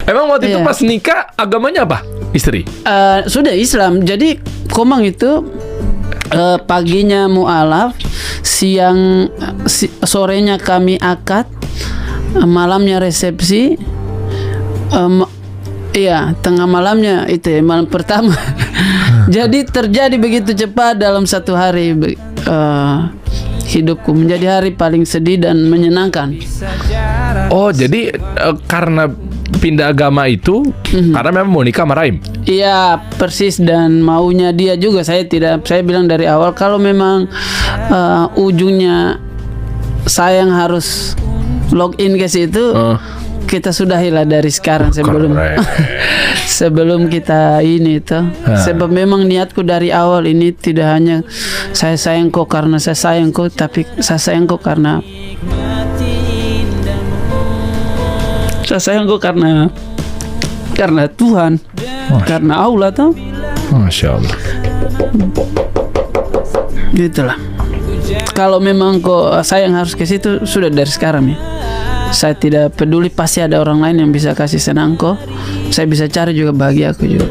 Emang waktu itu pas nikah agamanya apa istri? Sudah Islam. Jadi Komang itu paginya mualaf, sorenya kami akad, malamnya resepsi, tengah malamnya itu malam pertama. Jadi terjadi begitu cepat dalam satu hari. Hidupku menjadi hari paling sedih dan menyenangkan. Oh, jadi karena pindah agama itu karena memang mau nikah sama Raim. Iya, persis, dan maunya dia juga. Saya bilang dari awal kalau memang ujungnya saya yang harus login ke situ, kita sudahilah dari sekarang sebelum kita ini tuh. Sebab memang niatku dari awal ini tidak hanya saya sayang kau karena saya sayang kau, tapi saya sayang kau karena Tuhan, karena Allah tuh. Masya Allah. Gitulah. Kalau memang kau sayang harus ke situ, sudah dari sekarang ya. Saya tidak peduli, pasti ada orang lain yang bisa kasih senang kok. Saya bisa cari juga bahagia aku juga.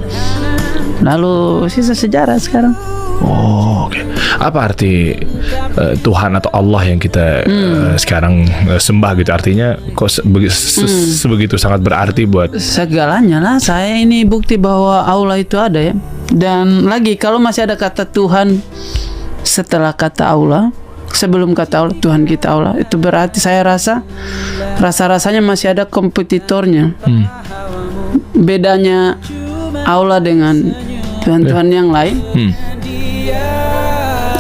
Lalu sisa sejarah sekarang. Oh, oke. Apa arti Tuhan atau Allah yang kita sekarang sembah gitu? Artinya kok sebegitu sangat berarti buat segalanya lah. Saya ini bukti bahwa Allah itu ada ya. Dan lagi kalau masih ada kata Tuhan setelah kata Allah, sebelum kata Allah, Tuhan kita Allah, itu berarti saya rasanya masih ada kompetitornya. Bedanya Allah dengan Tuhan-Tuhan yang lain,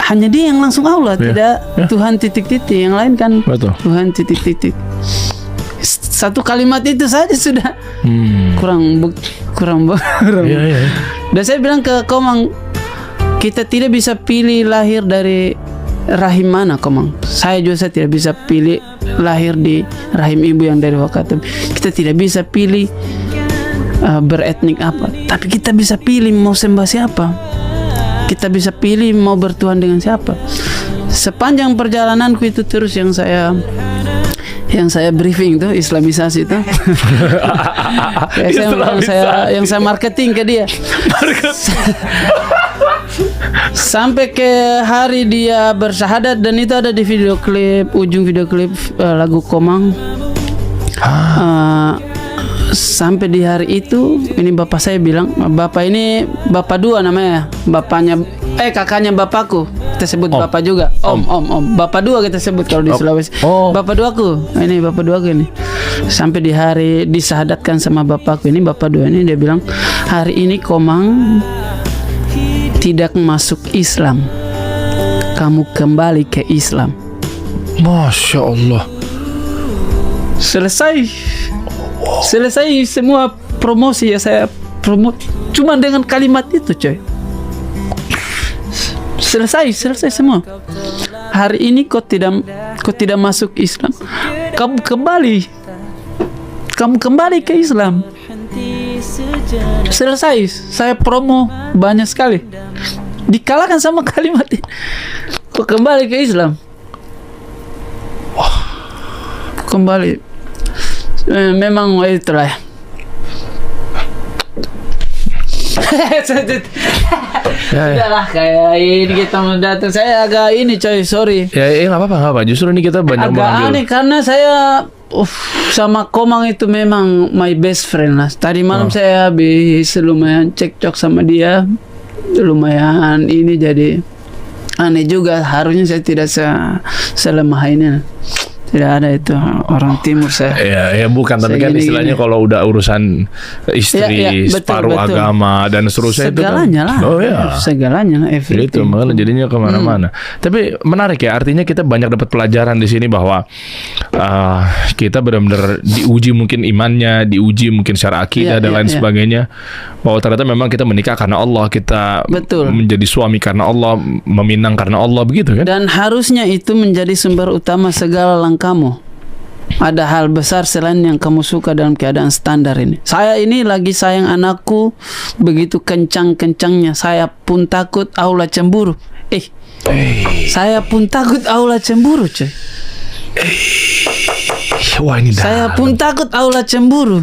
hanya dia yang langsung Allah, tidak Tuhan titik-titik. Yang lain kan Tuhan titik-titik. Satu kalimat itu saja sudah kurang. Dan saya bilang ke Komang, kita tidak bisa pilih lahir dari rahim mana, Komang. Saya tidak bisa pilih lahir di rahim ibu yang dari Wakatum. Kita tidak bisa pilih beretnik apa, tapi kita bisa pilih mau sembah siapa. Kita bisa pilih mau bertuhan dengan siapa. Sepanjang perjalananku itu terus yang saya briefing tuh Islamisasi tuh. yang saya marketing ke dia. Sampai ke hari dia bersyahadat, dan itu ada di ujung video klip lagu Komang. Sampai di hari itu, ini bapak saya bilang, bapak ini bapak dua namanya, kakaknya bapakku, kita sebut bapak juga, om, bapak dua kita sebut kalau di Sulawesi. Bapak duaku, ini bapak duaku ini. Sampai di hari disyahadatkan sama bapakku ini, bapak dua ini, dia bilang, hari ini Komang tidak masuk Islam, kamu kembali ke Islam. Masya Allah. Selesai semua promosi ya, saya promote cuma dengan kalimat itu, coy. Selesai semua. Hari ini kau tidak masuk Islam, kamu kembali ke Islam. Selesai, saya promo banyak sekali, dikalahkan sama kalimat ini. Kau kembali ke Islam. Kembali. Memang itulah ya. Udahlah, kayak ini kita mendatang. Saya agak ini, coy, sorry. Ya nggak apa-apa. Justru ini kita banyak agak aneh karena saya sama Komang itu memang my best friend lah. Tadi malam saya habis lumayan cekcok sama dia, lumayan ini, jadi aneh juga. Harusnya saya tidak selemah ini. Tidak ada itu orang timur saya. Ya bukan, tapi kan istilahnya kalau udah urusan istri, separuh agama dan seterusnya segalanya itu kan, lah. Segalanya lah, everything. Itu malah jadinya kemana-mana. Tapi menarik ya, artinya kita banyak dapat pelajaran di sini bahwa kita benar-benar diuji mungkin imannya, diuji mungkin secara akidah dan lain sebagainya. Bahwa ternyata memang kita menikah karena Allah, kita menjadi suami karena Allah, meminang karena Allah, begitu kan? Dan harusnya itu menjadi sumber utama segala kamu. Ada hal besar selain yang kamu suka dalam keadaan standar ini. Saya ini lagi sayang anakku begitu kencang-kencangnya. Saya pun takut Allah cemburu. Saya pun takut Allah cemburu, coy. Wah, ini saya pun takut Allah cemburu.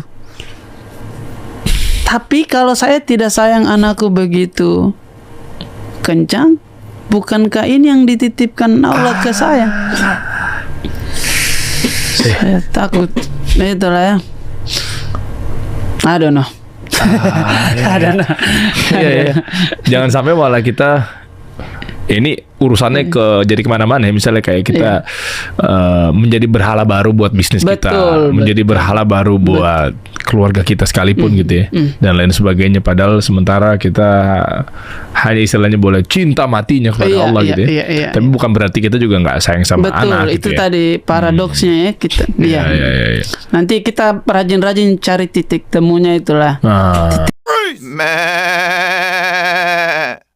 Tapi kalau saya tidak sayang anakku begitu kencang, bukankah ini yang dititipkan Allah ke saya? Saya takut. Itulah ya. I don't know. I don't know. Iya. Jangan sampai malah kita ini urusannya jadi kemana-mana ya. Misalnya kayak kita menjadi berhala baru buat bisnis kita, menjadi berhala baru buat keluarga kita sekalipun gitu ya, dan lain sebagainya. Padahal sementara kita hanya istilahnya boleh cinta matinya kepada Allah gitu ya. Tapi bukan berarti kita juga nggak sayang sama anak. Itu gitu ya. tadi paradoksnya ya kita. Iya. Nanti kita rajin-rajin cari titik temunya itulah. Man.